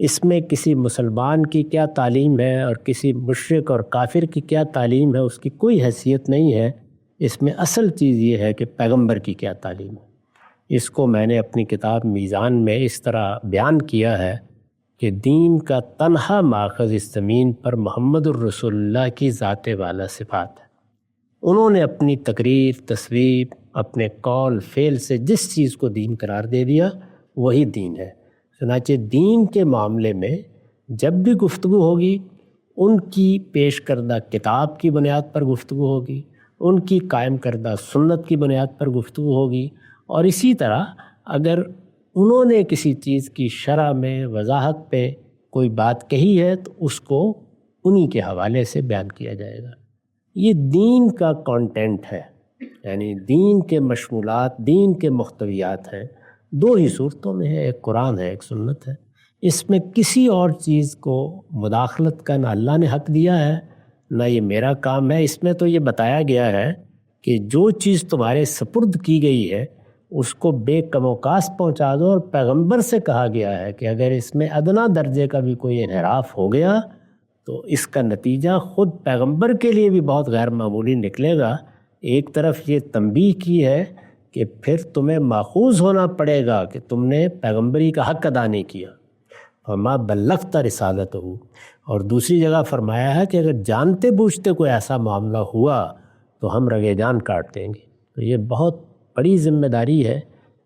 اس میں کسی مسلمان کی کیا تعلیم ہے اور کسی مشرک اور کافر کی کیا تعلیم ہے اس کی کوئی حیثیت نہیں ہے. اس میں اصل چیز یہ ہے کہ پیغمبر کی کیا تعلیم ہے. اس کو میں نے اپنی کتاب میزان میں اس طرح بیان کیا ہے کہ دین کا تنہا ماخذ اس زمین پر محمد الرسول اللہ کی ذات والا صفات ہے. انہوں نے اپنی تقریر، تصویر، اپنے قول، فعل سے جس چیز کو دین قرار دے دیا وہی دین ہے. چنانچہ دین کے معاملے میں جب بھی گفتگو ہوگی ان کی پیش کردہ کتاب کی بنیاد پر گفتگو ہوگی، ان کی قائم کردہ سنت کی بنیاد پر گفتگو ہوگی. اور اسی طرح اگر انہوں نے کسی چیز کی شرح میں وضاحت پہ کوئی بات کہی ہے تو اس کو انہی کے حوالے سے بیان کیا جائے گا. یہ دین کا کانٹینٹ ہے، یعنی دین کے مشمولات، دین کے محتویات ہیں. دو ہی صورتوں میں ہے، ایک قرآن ہے، ایک سنت ہے. اس میں کسی اور چیز کو مداخلت کا نہ اللہ نے حق دیا ہے نہ یہ میرا کام ہے. اس میں تو یہ بتایا گیا ہے کہ جو چیز تمہارے سپرد کی گئی ہے اس کو بے کم و کاست پہنچا دو. اور پیغمبر سے کہا گیا ہے کہ اگر اس میں ادنا درجے کا بھی کوئی انحراف ہو گیا تو اس کا نتیجہ خود پیغمبر کے لیے بھی بہت غیر معمولی نکلے گا. ایک طرف یہ تنبیہ کی ہے کہ پھر تمہیں ماخوذ ہونا پڑے گا کہ تم نے پیغمبری کا حق ادا نہیں کیا، فما بلغت رسالتہ. اور دوسری جگہ فرمایا ہے کہ اگر جانتے بوجھتے کوئی ایسا معاملہ ہوا تو ہم رگے جان کاٹ دیں گے. تو یہ بہت بڑی ذمہ داری ہے،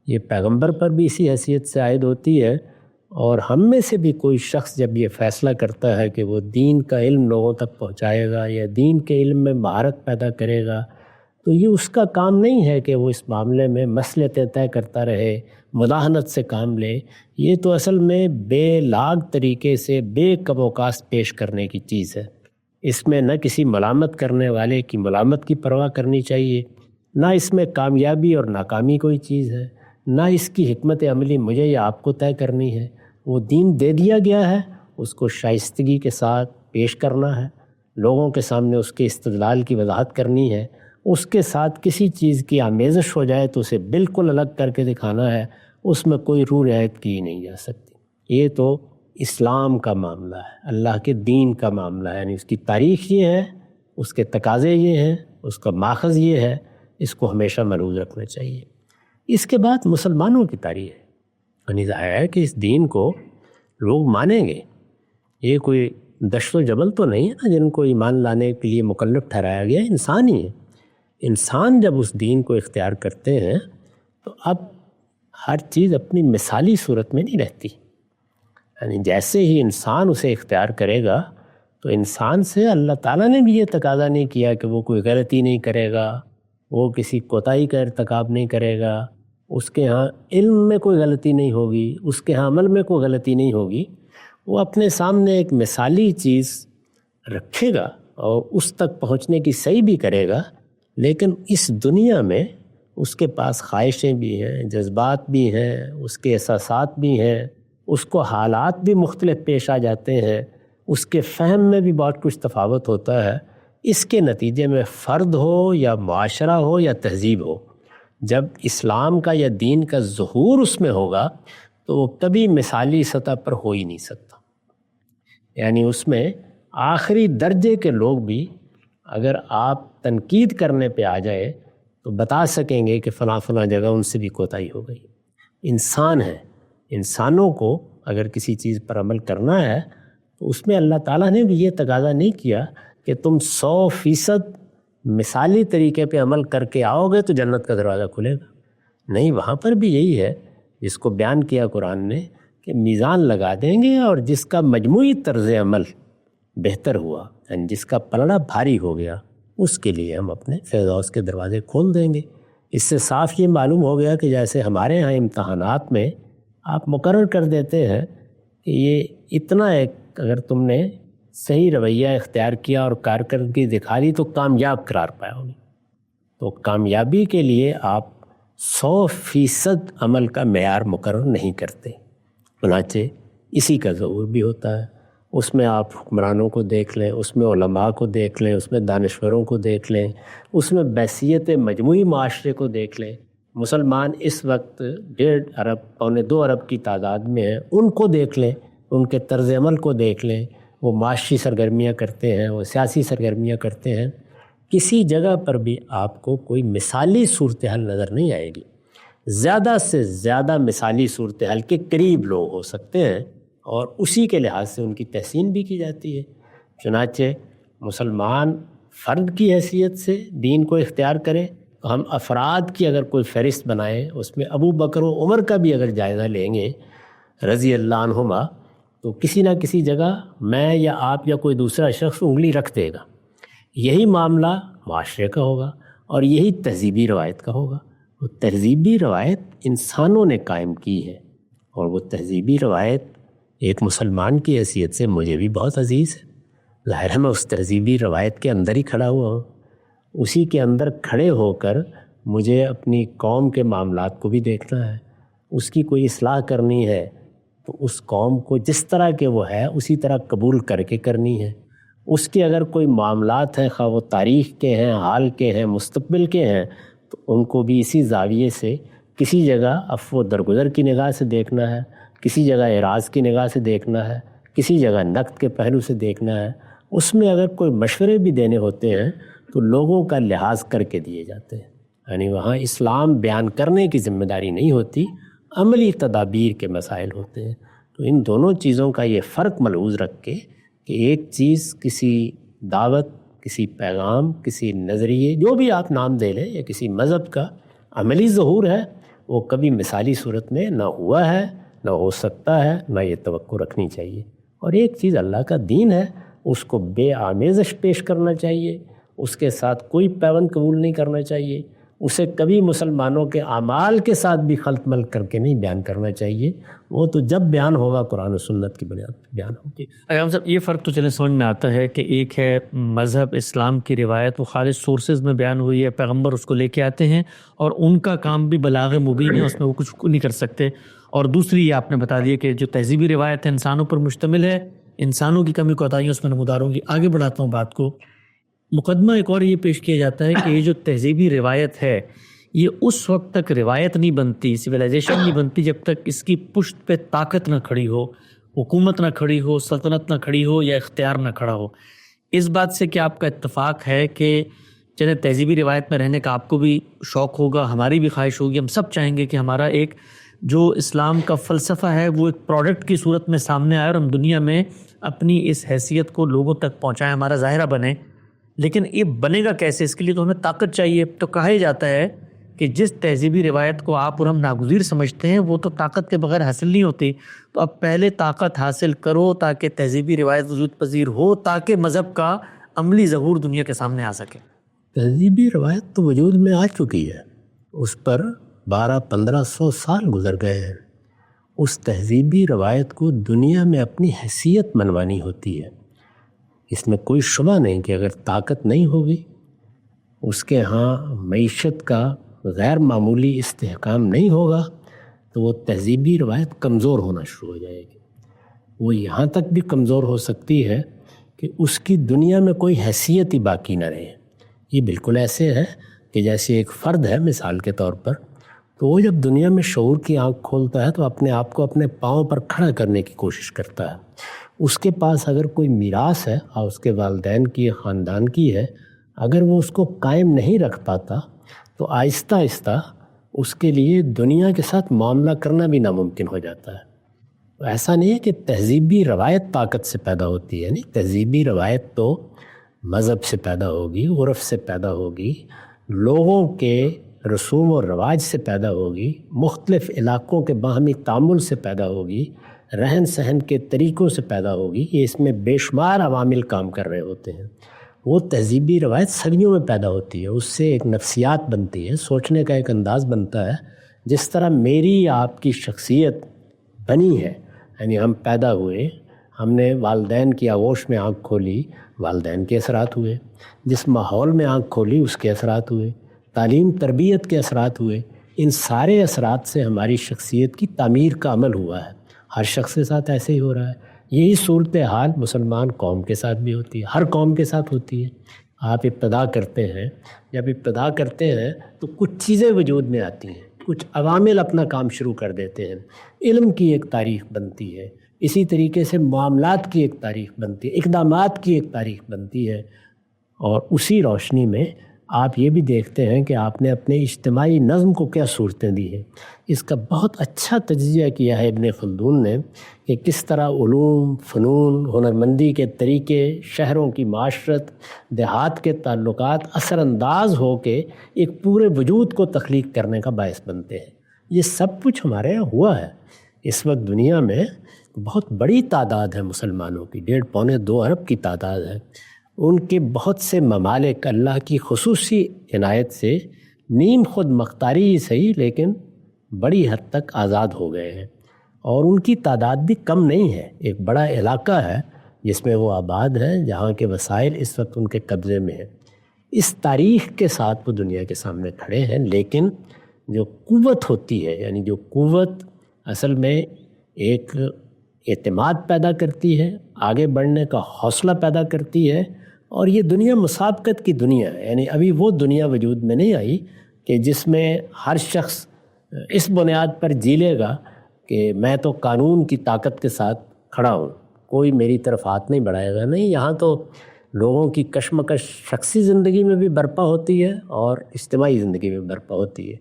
یہ پیغمبر پر بھی اسی حیثیت سے عائد ہوتی ہے. اور ہم میں سے بھی کوئی شخص جب یہ فیصلہ کرتا ہے کہ وہ دین کا علم لوگوں تک پہنچائے گا یا دین کے علم میں مہارت پیدا کرے گا تو یہ اس کا کام نہیں ہے کہ وہ اس معاملے میں مصلحتیں طے کرتا رہے، مداہنت سے کام لے. یہ تو اصل میں بے لاگ طریقے سے بے کم و کاست پیش کرنے کی چیز ہے. اس میں نہ کسی ملامت کرنے والے کی ملامت کی پرواہ کرنی چاہیے، نہ اس میں کامیابی اور ناکامی کوئی چیز ہے، نہ اس کی حکمت عملی مجھے یا آپ کو طے کرنی ہے. وہ دین دے دیا گیا ہے، اس کو شائستگی کے ساتھ پیش کرنا ہے، لوگوں کے سامنے اس کے استدلال کی وضاحت کرنی ہے. اس کے ساتھ کسی چیز کی آمیزش ہو جائے تو اسے بالکل الگ کر کے دکھانا ہے، اس میں کوئی روح رعایت کی نہیں جا سکتی. یہ تو اسلام کا معاملہ ہے، اللہ کے دین کا معاملہ ہے. یعنی اس کی تاریخ یہ ہے، اس کے تقاضے یہ ہیں، اس کا ماخذ یہ ہے، اس کو ہمیشہ ملحوظ رکھنا چاہیے. اس کے بعد مسلمانوں کی تاریخ ہے. یعنی ظاہر ہے کہ اس دین کو لوگ مانیں گے. یہ کوئی دشت و جبل تو نہیں ہے نا جن کو ایمان لانے کے لیے مکلف ٹھہرایا گیا. انسان ہی ہے. انسان جب اس دین کو اختیار کرتے ہیں تو اب ہر چیز اپنی مثالی صورت میں نہیں رہتی. یعنی جیسے ہی انسان اسے اختیار کرے گا تو انسان سے اللہ تعالیٰ نے بھی یہ تقاضا نہیں کیا کہ وہ کوئی غلطی نہیں کرے گا، وہ کسی کوتاہی کا ارتکاب نہیں کرے گا، اس کے ہاں علم میں کوئی غلطی نہیں ہوگی، اس کے ہاں عمل میں کوئی غلطی نہیں ہوگی. وہ اپنے سامنے ایک مثالی چیز رکھے گا اور اس تک پہنچنے کی صحیح بھی کرے گا. لیکن اس دنیا میں اس کے پاس خواہشیں بھی ہیں، جذبات بھی ہیں، اس کے احساسات بھی ہیں، اس کو حالات بھی مختلف پیش آ جاتے ہیں، اس کے فہم میں بھی بہت کچھ تفاوت ہوتا ہے. اس کے نتیجے میں فرد ہو یا معاشرہ ہو یا تہذیب ہو، جب اسلام کا یا دین کا ظہور اس میں ہوگا تو وہ کبھی مثالی سطح پر ہو ہی نہیں سکتا. یعنی اس میں آخری درجے کے لوگ بھی اگر آپ تنقید کرنے پہ آ جائے تو بتا سکیں گے کہ فلاں فلاں جگہ ان سے بھی کوتاہی ہو گئی. انسان ہے، انسانوں کو اگر کسی چیز پر عمل کرنا ہے تو اس میں اللہ تعالیٰ نے بھی یہ تقاضا نہیں کیا کہ تم 100% مثالی طریقے پہ عمل کر کے آؤ گے تو جنت کا دروازہ کھلے گا. نہیں، وہاں پر بھی یہی ہے جس کو بیان کیا قرآن نے کہ میزان لگا دیں گے اور جس کا مجموعی طرز عمل بہتر ہوا، یعنی جس کا پلڑا بھاری ہو گیا، اس کے لیے ہم اپنے فردوس کے دروازے کھول دیں گے. اس سے صاف یہ معلوم ہو گیا کہ جیسے ہمارے ہاں امتحانات میں آپ مقرر کر دیتے ہیں کہ یہ اتنا ایک اگر تم نے صحیح رویہ اختیار کیا اور کارکردگی دکھا دی تو کامیاب قرار پاؤ گے. تو کامیابی کے لیے آپ 100% عمل کا معیار مقرر نہیں کرتے، چنانچہ اسی کا ظہور بھی ہوتا ہے. اس میں آپ حکمرانوں کو دیکھ لیں، اس میں علماء کو دیکھ لیں، اس میں دانشوروں کو دیکھ لیں، اس میں بحثیت مجموعی معاشرے کو دیکھ لیں. مسلمان اس وقت 1.5 ارب 1.25 ارب کی تعداد میں ہیں، ان کو دیکھ لیں ان کے طرز عمل کو دیکھ لیں، وہ معاشی سرگرمیاں کرتے ہیں، وہ سیاسی سرگرمیاں کرتے ہیں، کسی جگہ پر بھی آپ کو کوئی مثالی صورتحال نظر نہیں آئے گی۔ زیادہ سے زیادہ مثالی صورتحال کے قریب لوگ ہو سکتے ہیں اور اسی کے لحاظ سے ان کی تحسین بھی کی جاتی ہے۔ چنانچہ مسلمان فرد کی حیثیت سے دین کو اختیار کریں تو ہم افراد کی اگر کوئی فہرست بنائیں، اس میں ابو بکر و عمر کا بھی اگر جائزہ لیں گے رضی اللہ عنہما، تو کسی نہ کسی جگہ میں یا آپ یا کوئی دوسرا شخص انگلی رکھ دے گا۔ یہی معاملہ معاشرے کا ہوگا اور یہی تہذیبی روایت کا ہوگا۔ وہ تہذیبی روایت انسانوں نے قائم کی ہے اور وہ تہذیبی روایت ایک مسلمان کی حیثیت سے مجھے بھی بہت عزیز ہے۔ ظاہر ہے میں اس تہذیبی روایت کے اندر ہی کھڑا ہوا ہوں، اسی کے اندر کھڑے ہو کر مجھے اپنی قوم کے معاملات کو بھی دیکھنا ہے۔ اس کی کوئی اصلاح کرنی ہے تو اس قوم کو جس طرح کے وہ ہے اسی طرح قبول کر کے کرنی ہے۔ اس کے اگر کوئی معاملات ہیں، خواہ وہ تاریخ کے ہیں، حال کے ہیں، مستقبل کے ہیں، تو ان کو بھی اسی زاویے سے کسی جگہ عفو و درگزر کی نگاہ سے دیکھنا ہے، کسی جگہ اعراض کی نگاہ سے دیکھنا ہے، کسی جگہ نقد کے پہلو سے دیکھنا ہے۔ اس میں اگر کوئی مشورے بھی دینے ہوتے ہیں تو لوگوں کا لحاظ کر کے دیے جاتے ہیں، یعنی وہاں اسلام بیان کرنے کی ذمہ داری نہیں ہوتی، عملی تدابیر کے مسائل ہوتے ہیں۔ تو ان دونوں چیزوں کا یہ فرق ملحوظ رکھ کے کہ ایک چیز کسی دعوت، کسی پیغام، کسی نظریے، جو بھی آپ نام دے لیں، یا کسی مذہب کا عملی ظہور ہے، وہ کبھی مثالی صورت میں نہ ہوا ہے، نہ ہو سکتا ہے، نہ یہ توقع رکھنی چاہیے۔ اور ایک چیز اللہ کا دین ہے، اس کو بے آمیزش پیش کرنا چاہیے، اس کے ساتھ کوئی پیوند قبول نہیں کرنا چاہیے، اسے کبھی مسلمانوں کے اعمال کے ساتھ بھی خلط ملط کر کے نہیں بیان کرنا چاہیے۔ وہ تو جب بیان ہوگا قرآن و سنت کی بنیاد پر بیان ہوگی۔ اگر صاحب یہ فرق تو چلے سمجھ میں آتا ہے کہ ایک ہے مذہب اسلام کی روایت، وہ خالص سورسز میں بیان ہوئی ہے، پیغمبر اس کو لے کے آتے ہیں اور ان کا کام بھی بلاغ مبین ہے، اس میں وہ کچھ نہیں کر سکتے۔ اور دوسری یہ آپ نے بتا دیا کہ جو تہذیبی روایت ہے انسانوں پر مشتمل ہے، انسانوں کی کمی کوتاہیاں اس میں نمودار ہوں گی۔ آگے بڑھاتا ہوں بات کو۔ مقدمہ ایک اور یہ پیش کیا جاتا ہے کہ یہ جو تہذیبی روایت ہے یہ اس وقت تک روایت نہیں بنتی، سویلائزیشن نہیں بنتی، جب تک اس کی پشت پہ طاقت نہ کھڑی ہو، حکومت نہ کھڑی ہو، سلطنت نہ کھڑی ہو، یا اختیار نہ کھڑا ہو۔ اس بات سے کیا آپ کا اتفاق ہے کہ چلے تہذیبی روایت میں رہنے کا آپ کو بھی شوق ہوگا، ہماری بھی خواہش ہوگی، ہم سب چاہیں گے کہ ہمارا ایک جو اسلام کا فلسفہ ہے وہ ایک پروڈکٹ کی صورت میں سامنے آئے اور ہم دنیا میں اپنی اس حیثیت کو لوگوں تک پہنچائیں، ہمارا ظاہرہ بنے۔ لیکن یہ بنے گا کیسے؟ اس کے لیے تو ہمیں طاقت چاہیے۔ تو کہا جاتا ہے کہ جس تہذیبی روایت کو آپ اور ہم ناگزیر سمجھتے ہیں وہ تو طاقت کے بغیر حاصل نہیں ہوتی۔ تو اب پہلے طاقت حاصل کرو تاکہ تہذیبی روایت وجود پذیر ہو، تاکہ مذہب کا عملی ظہور دنیا کے سامنے آ سکے۔ تہذیبی روایت تو وجود میں آ چکی ہے، اس پر 1200-1500 سال گزر گئے ہیں۔ اس تہذیبی روایت کو دنیا میں اپنی حیثیت منوانی ہوتی ہے۔ اس میں کوئی شبہ نہیں کہ اگر طاقت نہیں ہوگی، اس کے ہاں معیشت کا غیر معمولی استحکام نہیں ہوگا، تو وہ تہذیبی روایت کمزور ہونا شروع ہو جائے گی۔ وہ یہاں تک بھی کمزور ہو سکتی ہے کہ اس کی دنیا میں کوئی حیثیت ہی باقی نہ رہے۔ یہ بالکل ایسے ہے کہ جیسے ایک فرد ہے مثال کے طور پر، تو وہ جب دنیا میں شعور کی آنکھ کھولتا ہے تو اپنے آپ کو اپنے پاؤں پر کھڑا کرنے کی کوشش کرتا ہے۔ اس کے پاس اگر کوئی میراث ہے اور اس کے والدین کی، خاندان کی ہے، اگر وہ اس کو قائم نہیں رکھ پاتا تو آہستہ آہستہ اس کے لیے دنیا کے ساتھ معاملہ کرنا بھی ناممکن ہو جاتا ہے۔ ایسا نہیں ہے کہ تہذیبی روایت طاقت سے پیدا ہوتی ہے، نہیں، تہذیبی روایت تو مذہب سے پیدا ہوگی، عرف سے پیدا ہوگی، لوگوں کے رسوم و رواج سے پیدا ہوگی، مختلف علاقوں کے باہمی تعامل سے پیدا ہوگی، رہن سہن کے طریقوں سے پیدا ہوگی۔ یہ اس میں بے شمار عوامل کام کر رہے ہوتے ہیں۔ وہ تہذیبی روایت صدیوں میں پیدا ہوتی ہے، اس سے ایک نفسیات بنتی ہے، سوچنے کا ایک انداز بنتا ہے۔ جس طرح میری آپ کی شخصیت بنی ہے، یعنی ہم پیدا ہوئے، ہم نے والدین کی آغوش میں آنکھ کھولی، والدین کے اثرات ہوئے، جس ماحول میں آنکھ کھولی اس کے اثرات ہوئے، تعلیم تربیت کے اثرات ہوئے، ان سارے اثرات سے ہماری شخصیت کی تعمیر کا عمل ہوا ہے۔ ہر شخص کے ساتھ ایسے ہی ہو رہا ہے۔ یہی صورتحال مسلمان قوم کے ساتھ بھی ہوتی ہے، ہر قوم کے ساتھ ہوتی ہے۔ آپ ابتدا کرتے ہیں، جب ابتدا کرتے ہیں تو کچھ چیزیں وجود میں آتی ہیں، کچھ عوامل اپنا کام شروع کر دیتے ہیں، علم کی ایک تاریخ بنتی ہے، اسی طریقے سے معاملات کی ایک تاریخ بنتی ہے، اقدامات کی ایک تاریخ بنتی ہے، اور اسی روشنی میں آپ یہ بھی دیکھتے ہیں کہ آپ نے اپنے اجتماعی نظم کو کیا صورتیں دی ہیں۔ اس کا بہت اچھا تجزیہ کیا ہے ابن خلدون نے کہ کس طرح علوم، فنون، ہنرمندی کے طریقے، شہروں کی معاشرت، دیہات کے تعلقات اثر انداز ہو کے ایک پورے وجود کو تخلیق کرنے کا باعث بنتے ہیں۔ یہ سب کچھ ہمارے یہاں ہوا ہے۔ اس وقت دنیا میں بہت بڑی تعداد ہے مسلمانوں کی، 1.5-2 ارب کی تعداد ہے۔ ان کے بہت سے ممالک اللہ کی خصوصی عنایت سے نیم خود مختاری ہی صحیح لیکن بڑی حد تک آزاد ہو گئے ہیں، اور ان کی تعداد بھی کم نہیں ہے۔ ایک بڑا علاقہ ہے جس میں وہ آباد ہیں، جہاں کے وسائل اس وقت ان کے قبضے میں ہیں۔ اس تاریخ کے ساتھ وہ دنیا کے سامنے کھڑے ہیں، لیکن جو قوت ہوتی ہے، یعنی جو قوت اصل میں ایک اعتماد پیدا کرتی ہے، آگے بڑھنے کا حوصلہ پیدا کرتی ہے، اور یہ دنیا مسابقت کی دنیا ہے۔ یعنی ابھی وہ دنیا وجود میں نہیں آئی کہ جس میں ہر شخص اس بنیاد پر جی لے گا کہ میں تو قانون کی طاقت کے ساتھ کھڑا ہوں، کوئی میری طرف ہاتھ نہیں بڑھائے گا۔ نہیں، یہاں تو لوگوں کی کشمکش شخصی زندگی میں بھی برپا ہوتی ہے اور اجتماعی زندگی میں برپا ہوتی ہے۔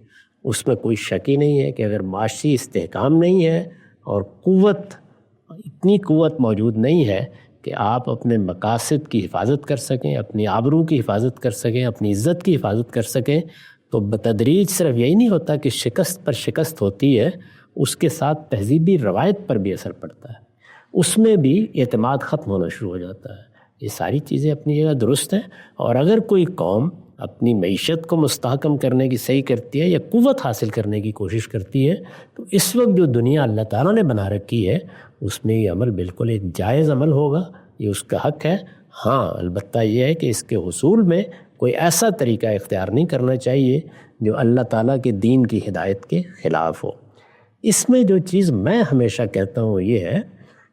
اس میں کوئی شک ہی نہیں ہے کہ اگر معاشی استحکام نہیں ہے اور اتنی قوت موجود نہیں ہے کہ آپ اپنے مقاصد کی حفاظت کر سکیں، اپنی آبرو کی حفاظت کر سکیں، اپنی عزت کی حفاظت کر سکیں، تو بتدریج صرف یہی نہیں ہوتا کہ شکست پر شکست ہوتی ہے، اس کے ساتھ تہذیبی روایت پر بھی اثر پڑتا ہے، اس میں بھی اعتماد ختم ہونا شروع ہو جاتا ہے۔ یہ ساری چیزیں اپنی جگہ درست ہیں، اور اگر کوئی قوم اپنی معیشت کو مستحکم کرنے کی صحیح کرتی ہے یا قوت حاصل کرنے کی کوشش کرتی ہے، تو اس وقت جو دنیا اللہ تعالیٰ نے بنا رکھی ہے اس میں یہ عمل بالکل ایک جائز عمل ہوگا، یہ اس کا حق ہے۔ ہاں، البتہ یہ ہے کہ اس کے حصول میں کوئی ایسا طریقہ اختیار نہیں کرنا چاہیے جو اللہ تعالیٰ کے دین کی ہدایت کے خلاف ہو۔ اس میں جو چیز میں ہمیشہ کہتا ہوں یہ ہے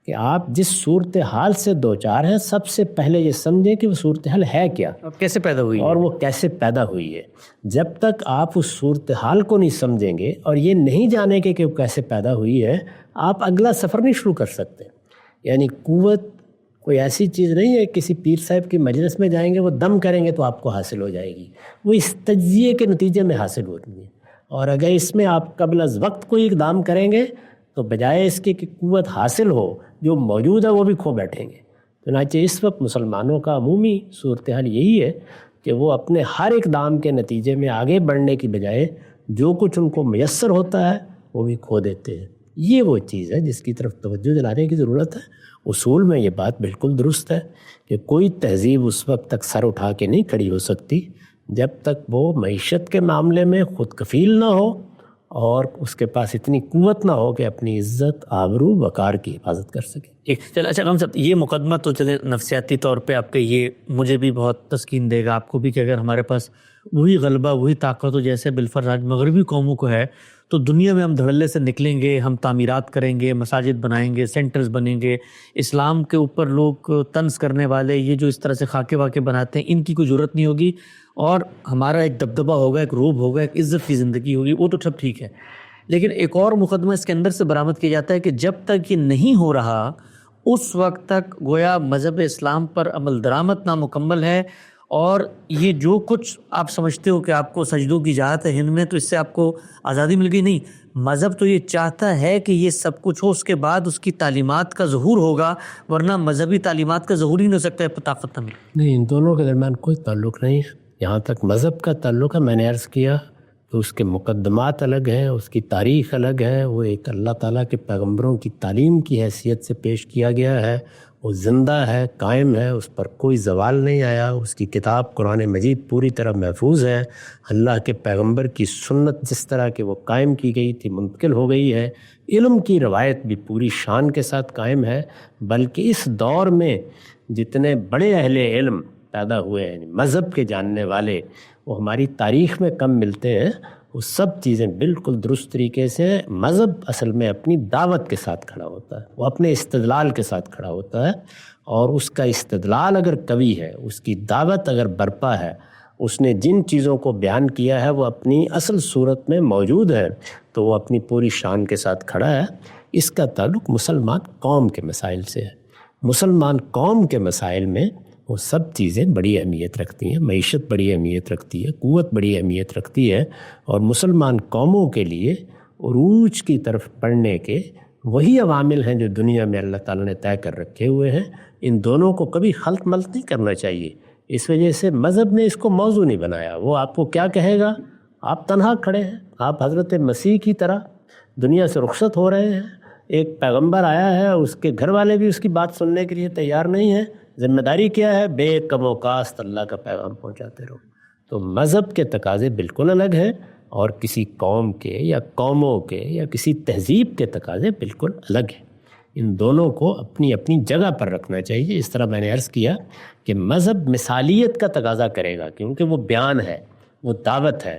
کہ آپ جس صورتحال سے دوچار ہیں، سب سے پہلے یہ سمجھیں کہ وہ صورتحال ہے کیا، کیسے پیدا ہوئی اور وہ کیسے پیدا ہوئی ہے۔ جب تک آپ اس صورتحال کو نہیں سمجھیں گے اور یہ نہیں جانیں گے کہ وہ کیسے پیدا ہوئی ہے، آپ اگلا سفر نہیں شروع کر سکتے۔ یعنی قوت کوئی ایسی چیز نہیں ہے کسی پیر صاحب کی مجلس میں جائیں گے، وہ دم کریں گے تو آپ کو حاصل ہو جائے گی، وہ اس تجزیے کے نتیجے میں حاصل ہوتی ہے۔ اور اگر اس میں آپ قبل از وقت کوئی اقدام کریں گے تو بجائے اس کے کہ قوت حاصل ہو، جو موجود ہے وہ بھی کھو بیٹھیں گے۔ چنانچہ اس وقت مسلمانوں کا عمومی صورتحال یہی ہے کہ وہ اپنے ہر اقدام کے نتیجے میں آگے بڑھنے کی بجائے جو کچھ ان کو میسر ہوتا ہے وہ بھی کھو دیتے ہیں۔ یہ وہ چیز ہے جس کی طرف توجہ دلانے کی ضرورت ہے۔ اصول میں یہ بات بالکل درست ہے کہ کوئی تہذیب اس وقت تک سر اٹھا کے نہیں کھڑی ہو سکتی جب تک وہ معیشت کے معاملے میں خود کفیل نہ ہو اور اس کے پاس اتنی قوت نہ ہو کہ اپنی عزت، آبرو، وقار کی حفاظت کر سکے۔ چل اچھا غم صاحب، یہ مقدمہ تو چلے نفسیاتی طور پہ آپ کے، یہ مجھے بھی بہت تسکین دے گا، آپ کو بھی، کہ اگر ہمارے پاس وہی غلبہ، وہی طاقت ہو جیسے بالفرض آج مغربی قوموں کو ہے، تو دنیا میں ہم دھڑلے سے نکلیں گے، ہم تعمیرات کریں گے، مساجد بنائیں گے، سینٹرز بنیں گے، اسلام کے اوپر لوگ طنز کرنے والے یہ جو اس طرح سے خاکے واقع بناتے ہیں ان کی کوئی ضرورت نہیں ہوگی، اور ہمارا ایک دبدبہ ہوگا، ایک روب ہوگا، ایک عزت کی زندگی ہوگی، وہ تو سب ٹھیک ہے۔ لیکن ایک اور مقدمہ اس کے اندر سے برآمد کیا جاتا ہے کہ جب تک یہ نہیں ہو رہا اس وقت تک گویا مذہب اسلام پر عمل درآمد نامکمل ہے، اور یہ جو کچھ آپ سمجھتے ہو کہ آپ کو سجدوں کی اجازت ہے ہند میں، تو اس سے آپ کو آزادی مل گئی، نہیں، مذہب تو یہ چاہتا ہے کہ یہ سب کچھ ہو، اس کے بعد اس کی تعلیمات کا ظہور ہوگا، ورنہ مذہبی تعلیمات کا ظہور ہی نہیں ہو سکتا ہے، طاقت نہ ملے۔ نہیں، ان دونوں کے درمیان کوئی تعلق نہیں ہے۔ یہاں تک مذہب کا تعلق ہے، میں نے عرض کیا تو اس کے مقدمات الگ ہیں، اس کی تاریخ الگ ہے، وہ ایک اللہ تعالیٰ کے پیغمبروں کی تعلیم کی حیثیت سے پیش کیا گیا ہے، وہ زندہ ہے، قائم ہے، اس پر کوئی زوال نہیں آیا، اس کی کتاب قرآن مجید پوری طرح محفوظ ہے، اللہ کے پیغمبر کی سنت جس طرح کہ وہ قائم کی گئی تھی منتقل ہو گئی ہے، علم کی روایت بھی پوری شان کے ساتھ قائم ہے، بلکہ اس دور میں جتنے بڑے اہل علم پیدا ہوئے ہیں، مذہب کے جاننے والے، وہ ہماری تاریخ میں کم ملتے ہیں۔ وہ سب چیزیں بالکل درست طریقے سے، مذہب اصل میں اپنی دعوت کے ساتھ کھڑا ہوتا ہے، وہ اپنے استدلال کے ساتھ کھڑا ہوتا ہے، اور اس کا استدلال اگر قوی ہے، اس کی دعوت اگر برپا ہے، اس نے جن چیزوں کو بیان کیا ہے وہ اپنی اصل صورت میں موجود ہے تو وہ اپنی پوری شان کے ساتھ کھڑا ہے۔ اس کا تعلق مسلمان قوم کے مسائل سے ہے۔ مسلمان قوم کے مسائل میں وہ سب چیزیں بڑی اہمیت رکھتی ہیں، معیشت بڑی اہمیت رکھتی ہے، قوت بڑی اہمیت رکھتی ہے، اور مسلمان قوموں کے لیے عروج کی طرف بڑھنے کے وہی عوامل ہیں جو دنیا میں اللہ تعالیٰ نے طے کر رکھے ہوئے ہیں۔ ان دونوں کو کبھی خلط ملط نہیں کرنا چاہیے۔ اس وجہ سے مذہب نے اس کو موضوع نہیں بنایا۔ وہ آپ کو کیا کہے گا؟ آپ تنہا کھڑے ہیں، آپ حضرت مسیح کی طرح دنیا سے رخصت ہو رہے ہیں، ایک پیغمبر آیا ہے، اس کے گھر والے بھی اس کی بات سننے کے لیے تیار نہیں ہیں۔ ذمہ داری کیا ہے؟ بے کم و کاست اللہ کا پیغام پہنچاتے رہو۔ تو مذہب کے تقاضے بالکل الگ ہیں اور کسی قوم کے یا قوموں کے یا کسی تہذیب کے تقاضے بالکل الگ ہیں۔ ان دونوں کو اپنی اپنی جگہ پر رکھنا چاہیے۔ اس طرح میں نے عرض کیا کہ مذہب مثالیت کا تقاضا کرے گا کیونکہ وہ بیان ہے، وہ دعوت ہے،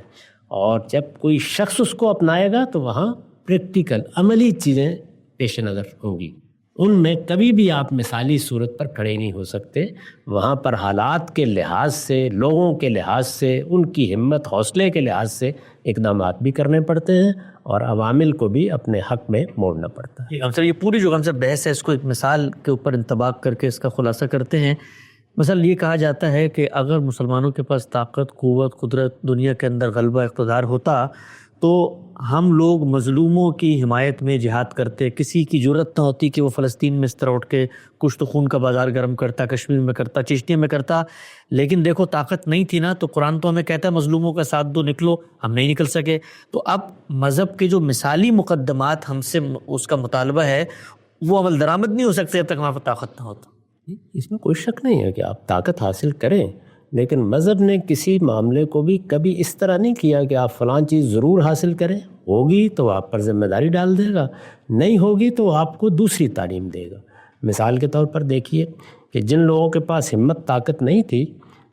اور جب کوئی شخص اس کو اپنائے گا تو وہاں پریکٹیکل عملی چیزیں پیش نظر ہوں گی۔ ان میں کبھی بھی آپ مثالی صورت پر کھڑے نہیں ہو سکتے۔ وہاں پر حالات کے لحاظ سے، لوگوں کے لحاظ سے، ان کی ہمت حوصلے کے لحاظ سے اقدامات بھی کرنے پڑتے ہیں اور عوامل کو بھی اپنے حق میں موڑنا پڑتا ہے۔ ہم سب یہ پوری جو ہم سب بحث ہے اس کو ایک مثال کے اوپر انطباق کر کے اس کا خلاصہ کرتے ہیں۔ مثلا یہ کہا جاتا ہے کہ اگر مسلمانوں کے پاس طاقت، قوت، قدرت، دنیا کے اندر غلبہ اقتدار ہوتا تو ہم لوگ مظلوموں کی حمایت میں جہاد کرتے۔ کسی کی جرأت نہ ہوتی کہ وہ فلسطین میں اس طرح اٹھ کے کشت و خون کا بازار گرم کرتا، کشمیر میں کرتا، چشتیہ میں کرتا۔ لیکن دیکھو طاقت نہیں تھی نا، تو قرآن تو ہمیں کہتا ہے مظلوموں کا ساتھ دو، نکلو، ہم نہیں نکل سکے۔ تو اب مذہب کے جو مثالی مقدمات ہم سے اس کا مطالبہ ہے وہ عمل درآمد نہیں ہو سکتے جب تک وہاں پر طاقت نہ ہوتا۔ اس میں کوئی شک نہیں ہے کہ آپ طاقت حاصل کریں، لیکن مذہب نے کسی معاملے کو بھی کبھی اس طرح نہیں کیا کہ آپ فلاں چیز ضرور حاصل کریں، ہوگی تو آپ پر ذمہ داری ڈال دے گا، نہیں ہوگی تو آپ کو دوسری تعلیم دے گا۔ مثال کے طور پر دیکھیے کہ جن لوگوں کے پاس ہمت طاقت نہیں تھی،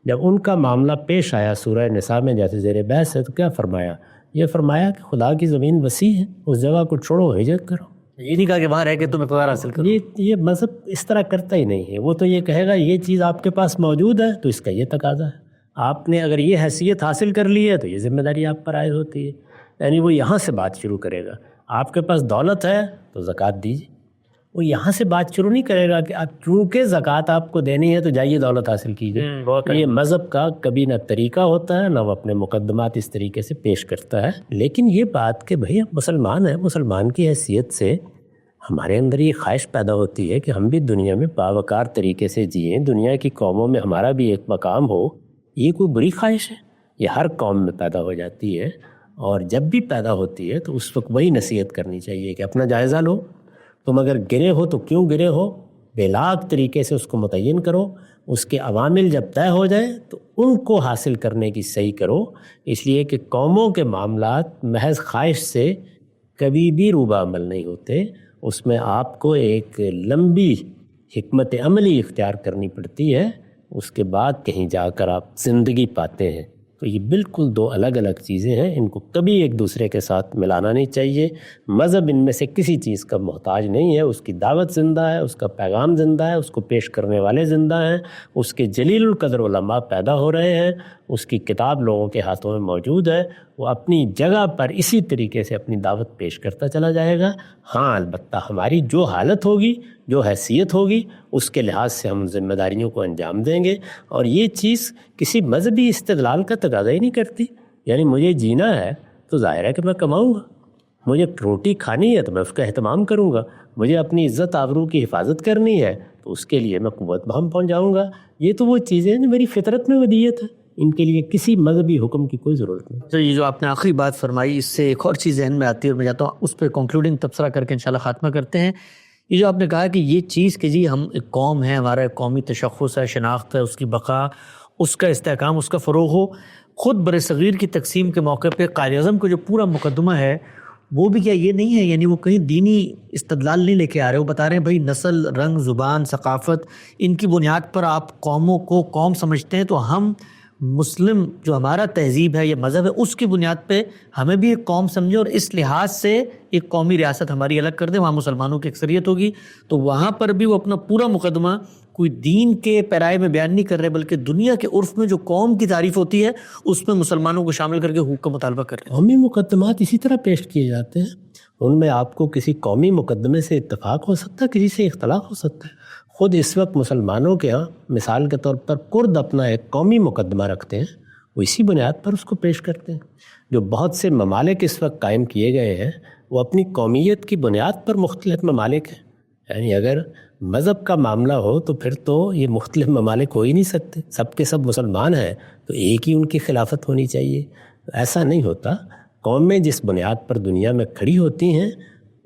جب ان کا معاملہ پیش آیا سورہ نساء میں جیسے زیر بحث ہے، تو کیا فرمایا؟ یہ فرمایا کہ خدا کی زمین وسیع ہے، اس جگہ کو چھوڑو، ہجرت کرو۔ یہ نہیں کہا کہ وہاں رہ کے تم اقتدار حاصل کرو۔ یہ مذہب اس طرح کرتا ہی نہیں ہے۔ وہ تو یہ کہے گا یہ چیز آپ کے پاس موجود ہے تو اس کا یہ تقاضا ہے، آپ نے اگر یہ حیثیت حاصل کر لی ہے تو یہ ذمہ داری آپ پر عائد ہوتی ہے۔ یعنی وہ یہاں سے بات شروع کرے گا۔ آپ کے پاس دولت ہے تو زکوٰۃ دیجیے، وہ یہاں سے بات شروع نہیں کرے گا کہ آپ چونکہ زکوٰۃ آپ کو دینی ہے تو جائیے دولت حاصل کیجیے۔ یہ مذہب کا کبھی نہ طریقہ ہوتا ہے، نہ وہ اپنے مقدمات اس طریقے سے پیش کرتا ہے۔ لیکن یہ بات کہ بھئی ہم مسلمان ہیں، مسلمان کی حیثیت سے ہمارے اندر یہ خواہش پیدا ہوتی ہے کہ ہم بھی دنیا میں باوقار طریقے سے جئیں، دنیا کی قوموں میں ہمارا بھی ایک مقام ہو، یہ کوئی بری خواہش ہے؟ یہ ہر قوم میں پیدا ہو جاتی ہے، اور جب بھی پیدا ہوتی ہے تو اس وقت وہی نصیحت کرنی چاہیے کہ اپنا جائزہ لو، تم اگر گرے ہو تو کیوں گرے ہو، بے لاگ طریقے سے اس کو متعین کرو، اس کے عوامل جب طے ہو جائے تو ان کو حاصل کرنے کی صحیح کرو۔ اس لیے کہ قوموں کے معاملات محض خواہش سے کبھی بھی روبہ عمل نہیں ہوتے، اس میں آپ کو ایک لمبی حکمت عملی اختیار کرنی پڑتی ہے، اس کے بعد کہیں جا کر آپ زندگی پاتے ہیں۔ تو یہ بالکل دو الگ الگ چیزیں ہیں، ان کو کبھی ایک دوسرے کے ساتھ ملانا نہیں چاہیے۔ مذہب ان میں سے کسی چیز کا محتاج نہیں ہے، اس کی دعوت زندہ ہے، اس کا پیغام زندہ ہے، اس کو پیش کرنے والے زندہ ہیں، اس کے جلیل القدر علماء پیدا ہو رہے ہیں، اس کی کتاب لوگوں کے ہاتھوں میں موجود ہے، وہ اپنی جگہ پر اسی طریقے سے اپنی دعوت پیش کرتا چلا جائے گا۔ ہاں البتہ ہماری جو حالت ہوگی، جو حیثیت ہوگی، اس کے لحاظ سے ہم ذمہ داریوں کو انجام دیں گے، اور یہ چیز کسی مذہبی استدلال کا تقاضا ہی نہیں کرتی۔ یعنی مجھے جینا ہے تو ظاہر ہے کہ میں کماؤں گا، مجھے روٹی کھانی ہے تو میں اس کا اہتمام کروں گا، مجھے اپنی عزت آبرو کی حفاظت کرنی ہے تو اس کے لیے میں قوت بہم پہنچاؤں گا۔ یہ تو وہ چیزیں جو میری فطرت میں ودیت ہے، ان کے لیے کسی مذہبی حکم کی کوئی ضرورت نہیں۔ تو یہ جو آپ نے آخری بات فرمائی، اس سے ایک اور چیز ذہن میں آتی ہے اور میں چاہتا ہوں اس پہ کنکلوڈنگ تبصرہ کر کے انشاءاللہ خاتمہ کرتے ہیں۔ یہ جو آپ نے کہا کہ یہ چیز کہ جی ہم ایک قوم ہے، ہمارا ایک قومی تشخص ہے، شناخت ہے، اس کی بقا، اس کا استحکام، اس کا فروغ ہو۔ خود بر صغیر کی تقسیم کے موقع پہ قائد اعظم کا جو پورا مقدمہ ہے وہ بھی کیا یہ نہیں ہے، یعنی وہ کہیں دینی استدلال نہیں لے کے آ رہے، وہ بتا رہے ہیں بھائی نسل، رنگ، زبان، ثقافت، ان کی بنیاد پر آپ قوموں کو قوم سمجھتے ہیں تو ہم مسلم جو ہمارا تہذیب ہے یا مذہب ہے اس کی بنیاد پہ ہمیں بھی ایک قوم سمجھے اور اس لحاظ سے ایک قومی ریاست ہماری الگ کر دے، وہاں مسلمانوں کی اکثریت ہوگی، تو وہاں پر بھی وہ اپنا پورا مقدمہ کوئی دین کے پیرائے میں بیان نہیں کر رہے، بلکہ دنیا کے عرف میں جو قوم کی تعریف ہوتی ہے اس میں مسلمانوں کو شامل کر کے حقوق کا مطالبہ کر رہے ہیں۔ قومی مقدمات اسی طرح پیش کیے جاتے ہیں، ان میں آپ کو کسی قومی مقدمے سے اتفاق ہو سکتا ہے، کسی سے اختلاف ہو سکتا ہے۔ خود اس وقت مسلمانوں کے ہاں مثال کے طور پر کرد اپنا ایک قومی مقدمہ رکھتے ہیں، وہ اسی بنیاد پر اس کو پیش کرتے ہیں۔ جو بہت سے ممالک اس وقت قائم کیے گئے ہیں وہ اپنی قومیت کی بنیاد پر مختلف ممالک ہیں، یعنی اگر مذہب کا معاملہ ہو تو پھر تو یہ مختلف ممالک ہو ہی نہیں سکتے، سب کے سب مسلمان ہیں تو ایک ہی ان کی خلافت ہونی چاہیے۔ ایسا نہیں ہوتا، قومیں جس بنیاد پر دنیا میں کھڑی ہوتی ہیں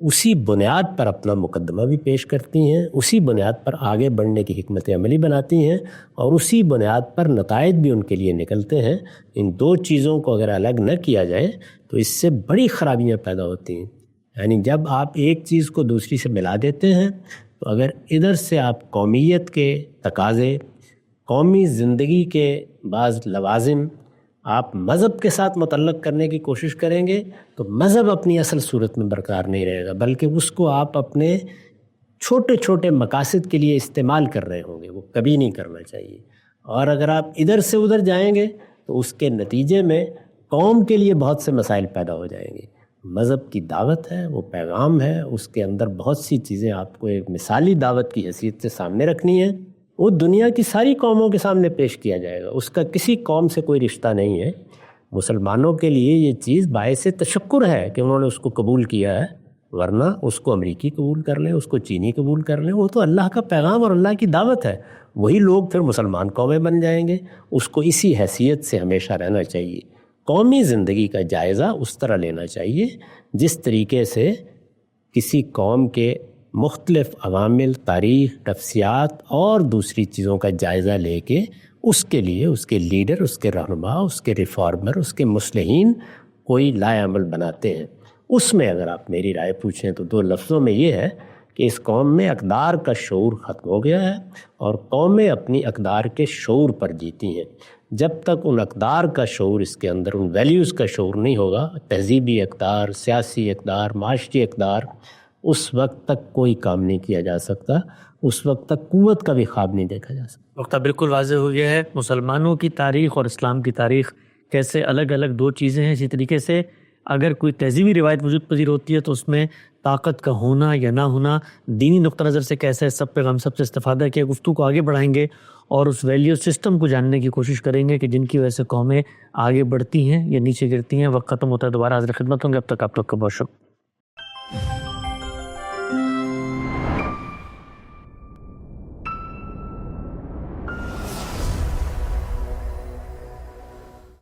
اسی بنیاد پر اپنا مقدمہ بھی پیش کرتی ہیں، اسی بنیاد پر آگے بڑھنے کی حکمت عملی بناتی ہیں، اور اسی بنیاد پر نتائج بھی ان کے لیے نکلتے ہیں۔ ان دو چیزوں کو اگر الگ نہ کیا جائے تو اس سے بڑی خرابیاں پیدا ہوتی ہیں۔ یعنی جب آپ ایک چیز کو دوسری سے ملا دیتے ہیں تو اگر ادھر سے آپ قومیت کے تقاضے، قومی زندگی کے بعض لوازم آپ مذہب کے ساتھ متعلق کرنے کی کوشش کریں گے تو مذہب اپنی اصل صورت میں برقرار نہیں رہے گا، بلکہ اس کو آپ اپنے چھوٹے چھوٹے مقاصد کے لیے استعمال کر رہے ہوں گے، وہ کبھی نہیں کرنا چاہیے۔ اور اگر آپ ادھر سے ادھر جائیں گے تو اس کے نتیجے میں قوم کے لیے بہت سے مسائل پیدا ہو جائیں گے۔ مذہب کی دعوت ہے، وہ پیغام ہے، اس کے اندر بہت سی چیزیں آپ کو ایک مثالی دعوت کی حیثیت سے سامنے رکھنی ہے، وہ دنیا کی ساری قوموں کے سامنے پیش کیا جائے گا، اس کا کسی قوم سے کوئی رشتہ نہیں ہے۔ مسلمانوں کے لیے یہ چیز باعث تشکر ہے کہ انہوں نے اس کو قبول کیا ہے، ورنہ اس کو امریکی قبول کر لیں، اس کو چینی قبول کر لیں، وہ تو اللہ کا پیغام اور اللہ کی دعوت ہے، وہی لوگ پھر مسلمان قومیں بن جائیں گے۔ اس کو اسی حیثیت سے ہمیشہ رہنا چاہیے۔ قومی زندگی کا جائزہ اس طرح لینا چاہیے جس طریقے سے کسی قوم کے مختلف عوامل، تاریخ، نفسیات اور دوسری چیزوں کا جائزہ لے کے اس کے لیے اس کے لیڈر، اس کے رہنما، اس کے ریفارمر، اس کے مصلحین کوئی لائے عمل بناتے ہیں۔ اس میں اگر آپ میری رائے پوچھیں تو دو لفظوں میں یہ ہے کہ اس قوم میں اقدار کا شعور ختم ہو گیا ہے اور قومیں اپنی اقدار کے شعور پر جیتی ہیں۔ جب تک ان اقدار کا شعور، اس کے اندر ان ویلیوز کا شعور نہیں ہوگا، تہذیبی اقدار، سیاسی اقدار، معاشی اقدار، اس وقت تک کوئی کام نہیں کیا جا سکتا، اس وقت تک قوت کا بھی خواب نہیں دیکھا جا سکتا۔ وقت بالکل واضح ہو گیا ہے مسلمانوں کی تاریخ اور اسلام کی تاریخ کیسے الگ الگ دو چیزیں ہیں۔ اسی طریقے سے اگر کوئی تہذیبی روایت وجود پذیر ہوتی ہے تو اس میں طاقت کا ہونا یا نہ ہونا دینی نقطہ نظر سے کیسا ہے، سب پہ ہم سب سے استفادہ کیا، گفتگو کو آگے بڑھائیں گے اور اس ویلیو سسٹم کو جاننے کی کوشش کریں گے کہ جن کی وجہ سے قومیں آگے بڑھتی ہیں یا نیچے گرتی ہیں۔ وقت ختم ہوتا ہے، دوبارہ حاضر خدمت ہوں گے، اب تک آپ لوگ کا بہت شکریہ۔